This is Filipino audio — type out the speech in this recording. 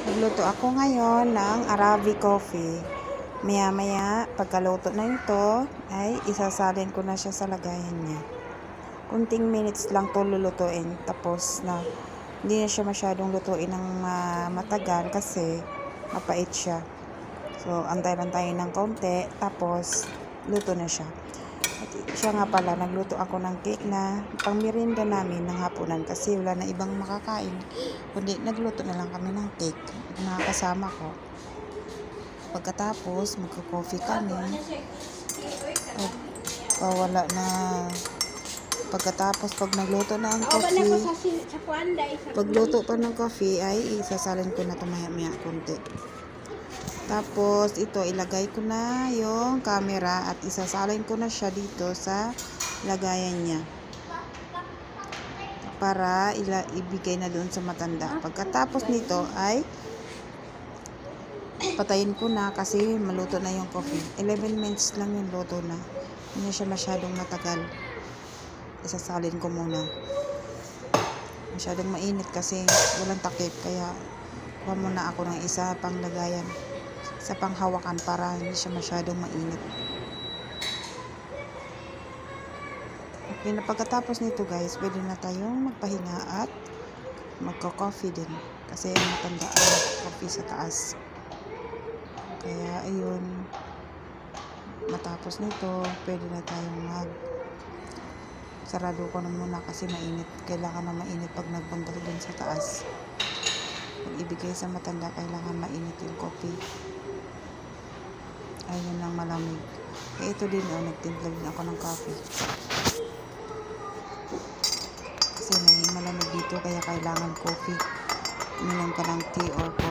Nagluto ako ngayon ng Arabic coffee. Maya-maya, pagkaluto na ito, ay isasalin ko na siya sa lagayan niya. Kunting minutes lang to lulutuin. Tapos na, hindi na siya masyadong lutuin ng matagal kasi mapait siya. So, antay lang tayo ng konti. Tapos, luto na siya. At siya nga pala, nagluto ako ng cake na pang merienda namin ng hapunan kasi wala na ibang makakain. Kundi nagluto na lang kami ng cake at mga kasama ko. Pagkatapos, magka-coffee kami. At wala na. Pagkatapos, pag nagluto na ang coffee, pagluto pa ng coffee ay isasalin ko na maya-maya konti. Tapos, ito, ilagay ko na yung camera at isasalin ko na siya dito sa lagayan niya. Para ibigay na doon sa matanda. Pagkatapos nito ay patayin ko na kasi maluto na yung coffee. 11 minutes lang yung luto na. Hindi siya masyadong matagal. Isasalin ko muna. Masyadong mainit kasi walang takip. Kaya kuha muna ako ng isa pang lagayan. Sa panghawakan para hindi siya masyadong mainit. Okay, na pagkatapos nito guys, pwede na tayong magpahinga at magka-coffee din. Kasi matanda ang coffee sa taas. Kaya ayun, matapos nito, pwede na tayong sarado ko na muna kasi mainit. Kailangan na mainit pag nagpunta dun sa taas. Pag ibigay sa matanda, kailangan mainit yung coffee. Ayun lang malamig. Eh ito din nagtimpla din ako ng coffee. Kasi may malamig dito kaya kailangan coffee. Uminom ka ng tea or coffee.